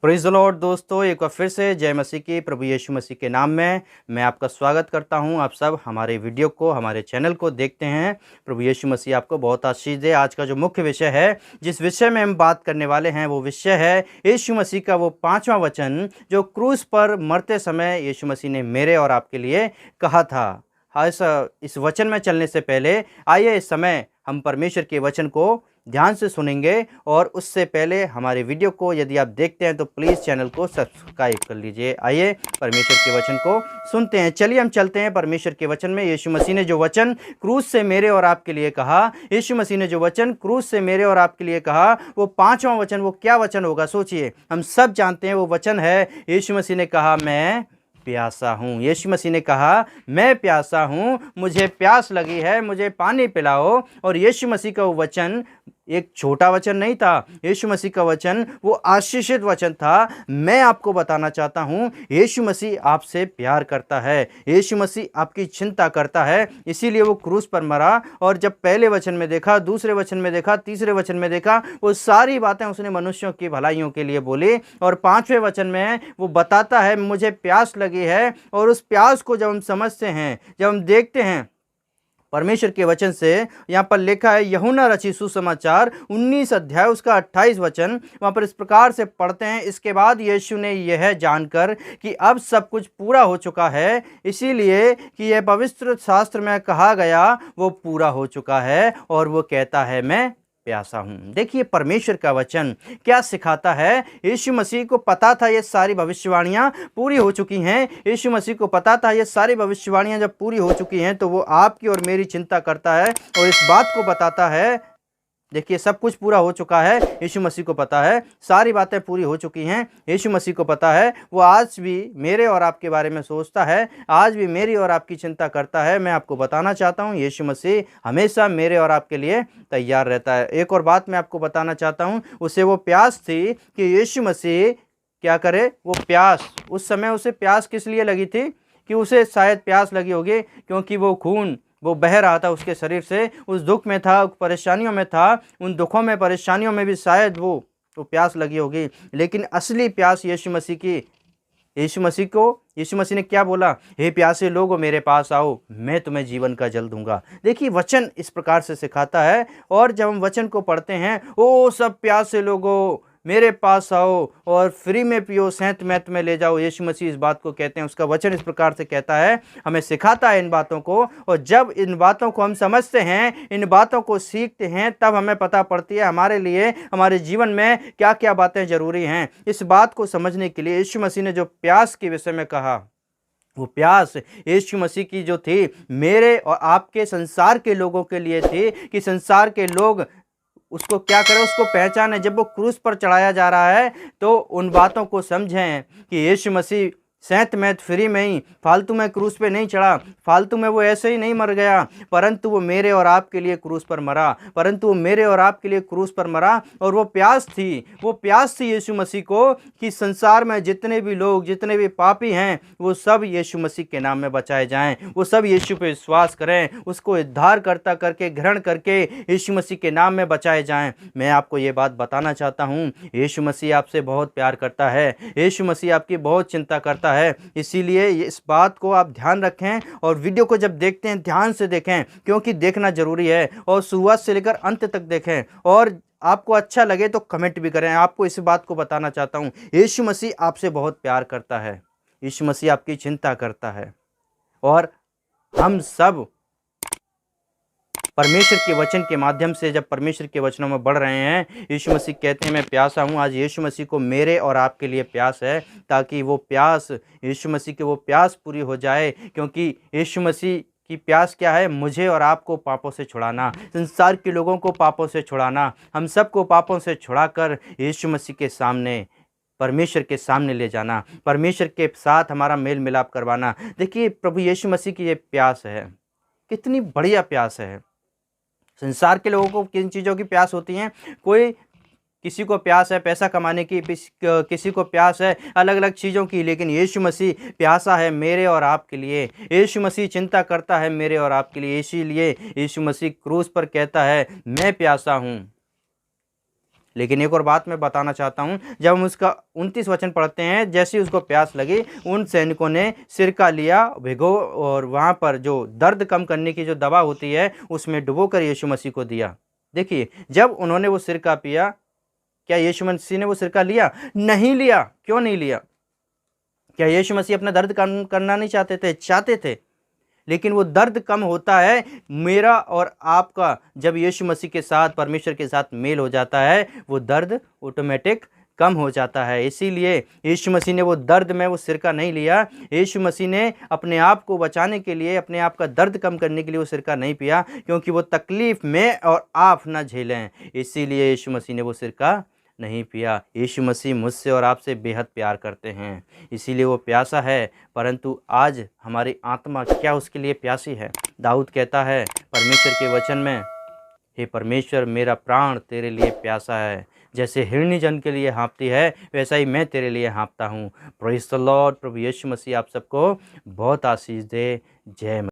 Praise the Lord दोस्तों, एक बार फिर से जय मसीह की प्रभु यीशु मसीह के नाम में मैं आपका स्वागत करता हूं। आप सब हमारे वीडियो को, हमारे चैनल को देखते हैं। प्रभु यीशु मसीह आपको बहुत आशीष दे। आज का जो मुख्य विषय है, जिस विषय में हम बात करने वाले हैं, वो विषय है यीशु मसीह का वो 5वां वचन जो क्रूस पर मरते समय यीशु मसीह ने मेरे और आपके लिए कहा था। इस वचन में चलने से पहले आइए इस समय हम परमेश्वर के वचन को ध्यान से सुनेंगे। और उससे पहले हमारे वीडियो को यदि आप देखते हैं तो प्लीज़ चैनल को सब्सक्राइब कर लीजिए। आइए परमेश्वर के वचन को सुनते हैं। चलिए हम चलते हैं परमेश्वर के वचन में। यीशु मसीह ने जो वचन क्रूस से मेरे और आपके लिए कहा, यीशु मसीह ने जो वचन क्रूस से मेरे और आपके लिए कहा, वो 5वां वचन, वो क्या वचन होगा सोचिए। हम सब जानते हैं वो वचन है, यीशु मसीह ने कहा मैं प्यासा हूँ। यीशु मसीह ने कहा मैं प्यासा हूँ, मुझे प्यास लगी है, मुझे पानी पिलाओ। और यीशु मसीह का वो वचन एक छोटा वचन नहीं था। यीशु मसीह का वचन वो आशीषित वचन था। मैं आपको बताना चाहता हूँ, यीशु मसीह आपसे प्यार करता है, यीशु मसीह आपकी चिंता करता है, इसीलिए वो क्रूस पर मरा। और जब पहले वचन में देखा, दूसरे वचन में देखा, तीसरे वचन में देखा, वो सारी बातें उसने मनुष्यों की भलाइयों के लिए बोली। और 5वें वचन में वो बताता है मुझे प्यास लगी है। और उस प्यास को जब हम समझते हैं, जब हम देखते हैं परमेश्वर के वचन से, यहाँ पर लिखा है यूहन्ना रचित सुसमाचार 19 अध्याय उसका 28 वचन, वहाँ पर इस प्रकार से पढ़ते हैं, इसके बाद यीशु ने यह जानकर कि अब सब कुछ पूरा हो चुका है, इसीलिए कि यह पवित्र शास्त्र में कहा गया वो पूरा हो चुका है। और वो कहता है मैं प्यासा हूँ। देखिए परमेश्वर का वचन क्या सिखाता है। यीशु मसीह को पता था ये सारी भविष्यवाणियां पूरी हो चुकी हैं। यीशु मसीह को पता था ये सारी भविष्यवाणियां जब पूरी हो चुकी हैं तो वो आपकी और मेरी चिंता करता है और इस बात को बताता है। देखिए सब कुछ पूरा हो चुका है, यीशु मसीह को पता है, सारी बातें पूरी हो चुकी हैं, यीशु मसीह को पता है। वो आज भी मेरे और आपके बारे में सोचता है, आज भी मेरी और आपकी चिंता करता है। मैं आपको बताना चाहता हूँ, यीशु मसीह हमेशा मेरे और आपके लिए तैयार रहता है। एक और बात मैं आपको बताना चाहता हूँ, उसे वो प्यास थी कि यीशु मसीह क्या करे। वो प्यास, उस समय उसे प्यास किस लिए लगी थी कि उसे शायद प्यास लगी होगी क्योंकि वो खून वो बह रहा था उसके शरीर से, उस दुख में था, परेशानियों में था, उन दुखों में, परेशानियों में भी शायद वो प्यास लगी होगी। लेकिन असली प्यास यीशु मसीह की, यीशु मसीह ने क्या बोला, हे प्यासे लोगो मेरे पास आओ, मैं तुम्हें जीवन का जल दूंगा। देखिए वचन इस प्रकार से सिखाता है। और जब हम वचन को पढ़ते हैं, ओ सब प्यासे लोगो मेरे पास आओ और फ्री में पियो, सेंत मैं तुम्हें ले जाओ। यीशु मसीह इस बात को कहते हैं, उसका वचन इस प्रकार से कहता है, हमें सिखाता है इन बातों को। और जब इन बातों को हम समझते हैं, इन बातों को सीखते हैं, तब हमें पता पड़ती है हमारे लिए, हमारे जीवन में क्या क्या बातें जरूरी हैं। इस बात को समझने के लिए यीशु मसीह ने जो प्यास के विषय में कहा, वो प्यास यीशु मसीह की जो थी मेरे और आपके, संसार के लोगों के लिए थी कि संसार के लोग उसको क्या करें, उसको पहचाने। जब वो क्रूस पर चढ़ाया जा रहा है तो उन बातों को समझें कि यीशु मसीह सेंत मैत फ्री में ही, फालतू में क्रूस पे नहीं चढ़ा, फालतू में वो ऐसे ही नहीं मर गया, परंतु वो मेरे और आपके लिए क्रूस पर मरा, परंतु वो मेरे और आपके लिए क्रूस पर मरा। और वो प्यास थी यीशु मसीह को कि संसार में जितने भी लोग, जितने भी पापी हैं, वो सब यीशु मसीह के नाम में बचाए जाएं, वो सब यीशु पे विश्वास करें, उसको उद्धारकर्ता करके ग्रहण करके यीशु मसीह के नाम में बचाए जाएं। मैं आपको ये बात बताना चाहता हूँ, यीशु मसीह आपसे बहुत प्यार करता है, यीशु मसीह आपकी बहुत चिंता करता है। इसीलिए इस बात को आप ध्यान रखें और वीडियो को जब देखते हैं ध्यान से देखें, क्योंकि देखना जरूरी है। और शुरुआत से लेकर अंत तक देखें और आपको अच्छा लगे तो कमेंट भी करें। आपको इस बात को बताना चाहता हूं, यीशु मसीह आपसे बहुत प्यार करता है, यीशु मसीह आपकी चिंता करता है। और हम सब परमेश्वर के वचन के माध्यम से जब परमेश्वर के वचनों में बढ़ रहे हैं, यीशु मसीह कहते हैं मैं प्यासा हूँ। आज यीशु मसीह को मेरे और आपके लिए प्यास है, ताकि वो प्यास, यीशु मसीह की वो प्यास पूरी हो जाए। क्योंकि यीशु मसीह की प्यास क्या है, मुझे और आपको पापों से छुड़ाना, संसार के लोगों को पापों से छुड़ाना, हम सबको पापों से छुड़ाकर यीशु मसीह के सामने, परमेश्वर के सामने ले जाना, परमेश्वर के साथ हमारा मेल मिलाप करवाना। देखिए प्रभु यीशु मसीह की ये प्यास है, कितनी बढ़िया प्यास है। संसार के लोगों को किन चीज़ों की प्यास होती है, कोई किसी को प्यास है पैसा कमाने की, किसी को प्यास है अलग अलग चीज़ों की, लेकिन यीशु मसीह प्यासा है मेरे और आपके लिए। यीशु मसीह चिंता करता है मेरे और आपके लिए, इसीलिए यीशु मसीह क्रूस पर कहता है मैं प्यासा हूँ। लेकिन एक और बात मैं बताना चाहता हूँ, जब हम उसका 29 वचन पढ़ते हैं, जैसे ही उसको प्यास लगी उन सैनिकों ने सिरका लिया, भिगो और वहाँ पर जो दर्द कम करने की जो दवा होती है उसमें डुबो कर यीशु मसीह को दिया। देखिए, जब उन्होंने वो सिरका पिया, क्या यीशु मसीह ने वो सिरका लिया? नहीं लिया। क्यों नहीं लिया? क्या यीशु मसीह अपना दर्द कम करना नहीं चाहते थे? चाहते थे, लेकिन वो दर्द कम होता है मेरा और आपका जब यीशु मसीह के साथ, परमेश्वर के साथ मेल हो जाता है, वो दर्द ऑटोमेटिक कम हो जाता है। इसीलिए यीशु मसीह ने वो दर्द में वो सिरका नहीं लिया। यीशु मसीह ने अपने आप को बचाने के लिए, अपने आप का दर्द कम करने के लिए वो सिरका नहीं पिया, क्योंकि वो तकलीफ में और आप ना झेलें। इसीलिए यीशु मसीह ने वो सिरका नहीं पिया। यीशु मसीह मुझसे और आपसे बेहद प्यार करते हैं, इसीलिए वो प्यासा है। परंतु आज हमारी आत्मा क्या उसके लिए प्यासी है? दाऊद कहता है परमेश्वर के वचन में, हे परमेश्वर मेरा प्राण तेरे लिए प्यासा है, जैसे हिरनी जन के लिए हाँफती है वैसा ही मैं तेरे लिए हाँफता हूँ। Praise the lord. प्रभु यीशु मसीह आप सबको बहुत आशीष दे। जय